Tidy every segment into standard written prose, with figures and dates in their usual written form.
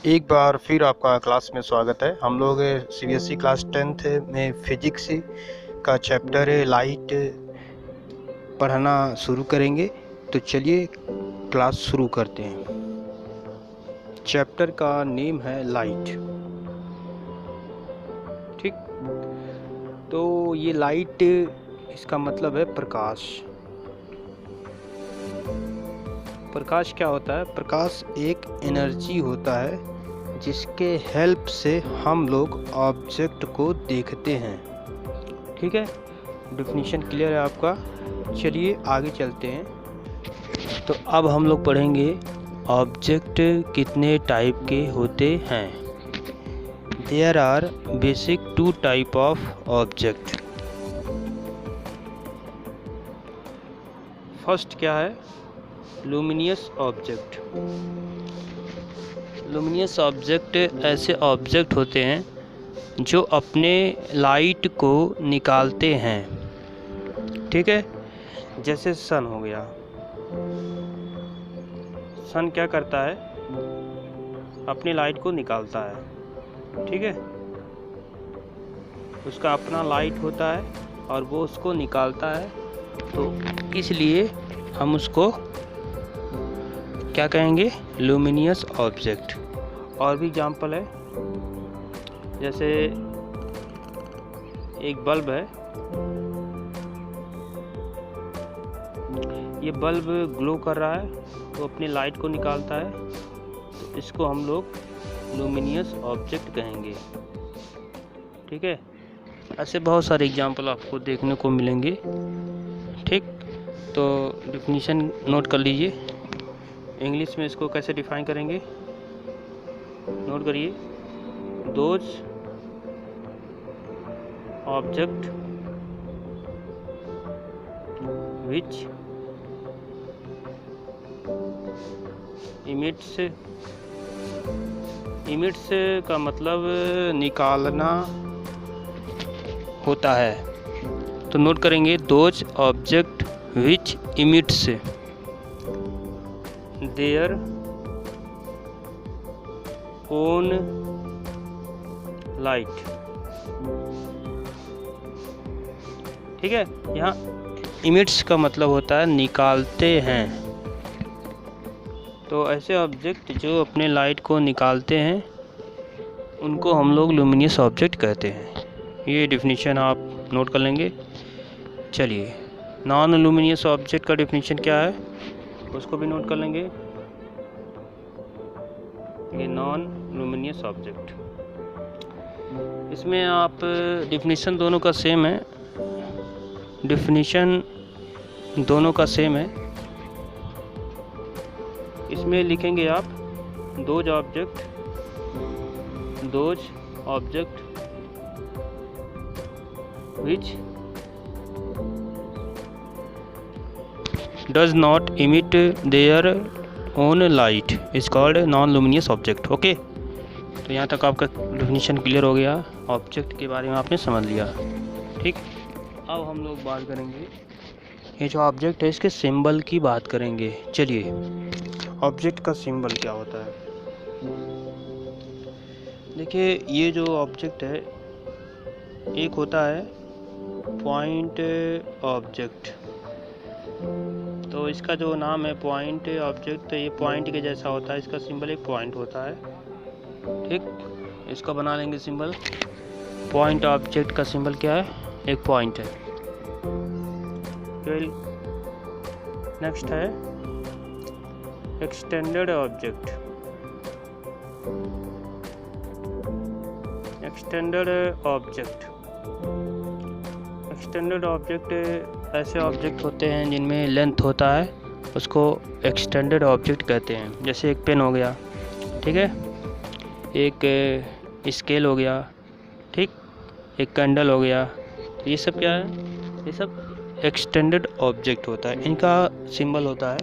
एक बार फिर आपका क्लास में स्वागत है। हम लोग सीबीएसई क्लास 10th में फिजिक्स का चैप्टर लाइट पढ़ना शुरू करेंगे। तो चलिए क्लास शुरू करते हैं। चैप्टर का नेम है लाइट। ठीक, तो ये लाइट इसका मतलब है प्रकाश। प्रकाश क्या होता है? प्रकाश एक एनर्जी होता है जिसके हेल्प से हम लोग ऑब्जेक्ट को देखते हैं। ठीक है, डेफिनेशन क्लियर है आपका। चलिए आगे चलते हैं। तो अब हम लोग पढ़ेंगे ऑब्जेक्ट कितने टाइप के होते हैं। There are basic 2 type of object. First क्या है? Luminous object. लुमिनियस ऑब्जेक्ट ऐसे ऑब्जेक्ट होते हैं जो अपने लाइट को निकालते हैं। ठीक है, जैसे सन हो गया। सन क्या करता है? अपनी लाइट को निकालता है। ठीक है, उसका अपना लाइट होता है और वो उसको निकालता है, तो इसलिए हम उसको क्या कहेंगे? Luminous object. और भी एग्जाम्पल है, जैसे एक बल्ब है, ये बल्ब ग्लो कर रहा है तो अपनी लाइट को निकालता है, तो इसको हम लोग लुमिनियस ऑब्जेक्ट कहेंगे। ठीक है, ऐसे बहुत सारे एग्जाम्पल आपको देखने को मिलेंगे। ठीक, तो डेफिनेशन नोट कर लीजिए। इंग्लिश में इसको कैसे डिफाइन करेंगे, नोट करिए। दोज ऑब्जेक्ट विच इमिट्स का मतलब निकालना होता है, तो नोट करेंगे those object which emits their own light. ठीक है, यहाँ इमिट्स का मतलब होता है निकालते हैं, तो ऐसे ऑब्जेक्ट जो अपने लाइट को निकालते हैं उनको हम लोग लुमिनियस ऑब्जेक्ट कहते हैं। ये डेफिनेशन आप नोट कर लेंगे। चलिए, नॉन लुमिनियस ऑब्जेक्ट का डेफिनेशन क्या है उसको भी नोट कर लेंगे। ये नॉन लुमिनियस ऑब्जेक्ट, इसमें आप डेफिनेशन दोनों का सेम है। डेफिनेशन दोनों का सेम है। इसमें लिखेंगे आप those object which does not emit their own light is called non-luminous object। Okay, तो यहाँ तक आपका डेफिनेशन क्लियर हो गया, ऑब्जेक्ट के बारे में आपने समझ लिया। ठीक, अब हम लोग बात करेंगे ये जो ऑब्जेक्ट है इसके सिंबल की बात करेंगे। चलिए, ऑब्जेक्ट का सिंबल क्या होता है? देखिए, ये जो ऑब्जेक्ट है एक होता है पॉइंट ऑब्जेक्ट, तो इसका जो नाम है पॉइंट ऑब्जेक्ट, तो ये पॉइंट के जैसा होता है, इसका सिंबल एक पॉइंट होता है। ठीक, इसका बना लेंगे सिंबल। पॉइंट ऑब्जेक्ट का सिंबल क्या है? एक पॉइंट है। फिर नेक्स्ट है एक्सटेंडेड ऑब्जेक्ट। एक्सटेंडेड ऑब्जेक्ट ऐसे ऑब्जेक्ट होते हैं जिनमें लेंथ होता है, उसको एक्सटेंडेड ऑब्जेक्ट कहते हैं। जैसे एक पेन हो गया, ठीक है, एक स्केल हो गया, ठीक, एक कैंडल हो गया, तो ये सब क्या है? ये सब एक्सटेंडेड ऑब्जेक्ट होता है। इनका सिंबल होता है,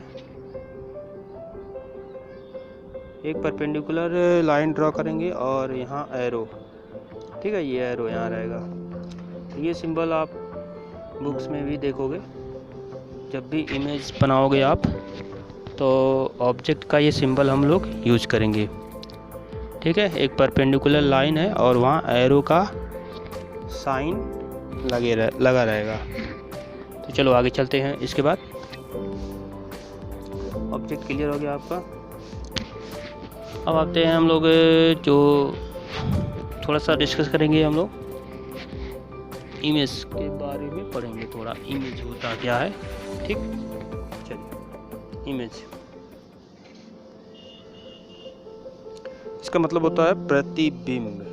एक परपेंडिकुलर लाइन ड्रॉ करेंगे और यहाँ एरो। ठीक है, ये एरो यहाँ रहेगा। ये सिंबल आप बुक्स में भी देखोगे, जब भी इमेज बनाओगे आप, तो ऑब्जेक्ट का ये सिंबल हम लोग यूज करेंगे। ठीक है, एक परपेंडिकुलर लाइन है और वहाँ एरो का साइन लगा रहेगा। तो चलो आगे चलते हैं। इसके बाद ऑब्जेक्ट क्लियर हो गया आपका। अब आते हैं हम लोग जो थोड़ा सा डिस्कस करेंगे, हम लोग इमेज के बारे में पढ़ेंगे थोड़ा। इमेज होता क्या है, ठीक। चलिए, इमेज इसका मतलब होता है प्रतिबिंब।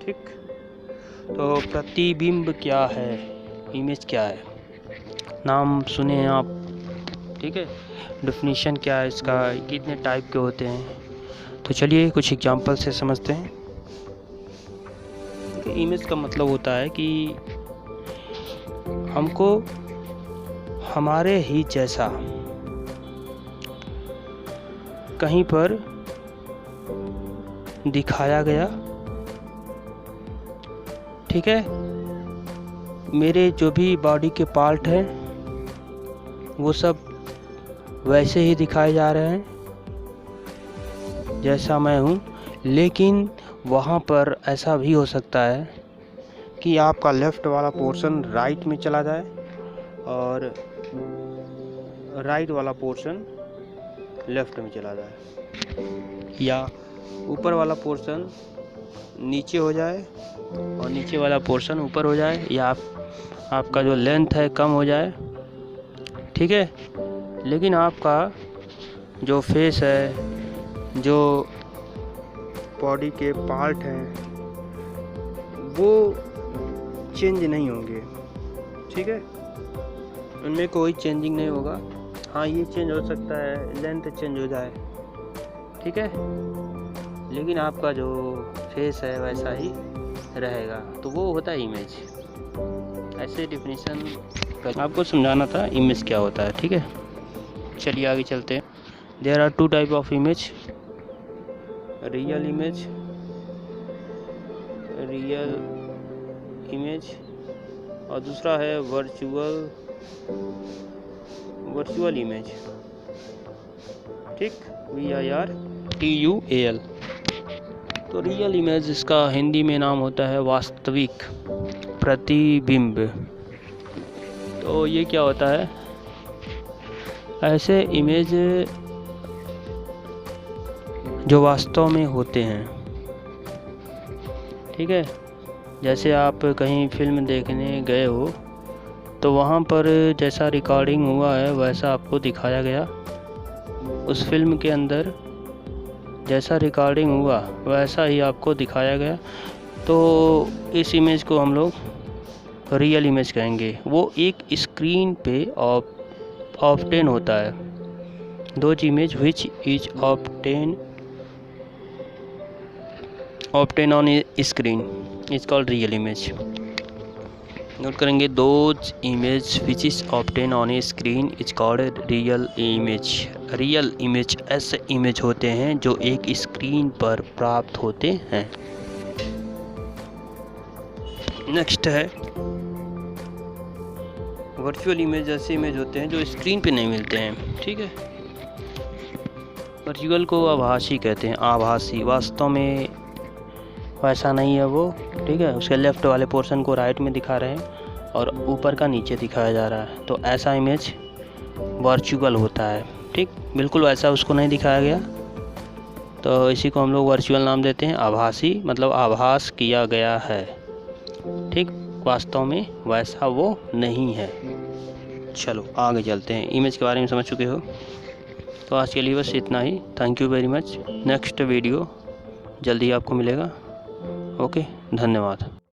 ठीक। तो प्रतिबिंब क्या है, इमेज क्या है, नाम सुने हैं आप, ठीक है। डेफिनेशन क्या है इसका, कितने टाइप के होते हैं, तो चलिए कुछ एग्जांपल से समझते हैं। इमेज का मतलब होता है कि हमको हमारे ही जैसा कहीं पर दिखाया गया, ठीक है। मेरे जो भी बॉडी के पार्ट हैं वो सब वैसे ही दिखाए जा रहे हैं जैसा मैं हूँ, लेकिन वहाँ पर ऐसा भी हो सकता है कि आपका लेफ़्ट वाला पोर्शन राइट में चला जाए और राइट वाला पोर्शन लेफ़्ट में चला जाए, या ऊपर वाला पोर्शन नीचे हो जाए और नीचे वाला पोर्शन ऊपर हो जाए, या आपका जो लेंथ है कम हो जाए, ठीक है। लेकिन आपका जो फेस है, जो बॉडी के पार्ट हैं, वो चेंज नहीं होंगे, ठीक है। उनमें कोई चेंजिंग नहीं होगा। हाँ, ये चेंज हो सकता है, लेंथ चेंज हो जाए, ठीक है, लेकिन आपका जो फेस है वैसा ही रहेगा। तो वो होता है इमेज। ऐसे डिफिनीशन आपको समझाना था इमेज क्या होता है, ठीक है। चलिए आगे चलते हैं। There are two type of image, real image और दूसरा है वर्चुअल इमेज, ठीक, VIRTUAL। तो रियल इमेज इसका हिंदी में नाम होता है वास्तविक प्रतिबिंब। तो ये क्या होता है, ऐसे इमेज जो वास्तव में होते हैं, ठीक है। जैसे आप कहीं फिल्म देखने गए हो तो वहाँ पर जैसा रिकॉर्डिंग हुआ है वैसा आपको दिखाया गया, उस फिल्म के अंदर जैसा रिकॉर्डिंग हुआ वैसा ही आपको दिखाया गया। तो इस इमेज को हम लोग रियल इमेज कहेंगे। वो एक स्क्रीन पे ऑब्टेन होता है। Those image which is obtain on screen is called real image. Note करेंगे, those image which is obtain on a screen is called real image. Real image ऐसे इमेज होते हैं जो एक स्क्रीन पर प्राप्त होते हैं। नेक्स्ट है वर्चुअल इमेज। ऐसे इमेज होते हैं जो स्क्रीन पे नहीं मिलते हैं, ठीक है। वर्चुअल को आभासी कहते हैं, आभासी, वास्तव में वैसा नहीं है वो, ठीक है। उसके लेफ़्ट वाले पोर्शन को राइट में दिखा रहे हैं और ऊपर का नीचे दिखाया जा रहा है, तो ऐसा इमेज वर्चुअल होता है, ठीक। बिल्कुल वैसा उसको नहीं दिखाया गया, तो इसी को हम लोग वर्चुअल नाम देते हैं। आभासी मतलब आभास किया गया है, ठीक, वास्तव में वैसा वो नहीं है। चलो आगे चलते हैं। इमेज के बारे में समझ चुके हो, तो आज के लिए बस इतना ही। Thank you very much. Next video जल्दी आपको मिलेगा। ओके, धन्यवाद।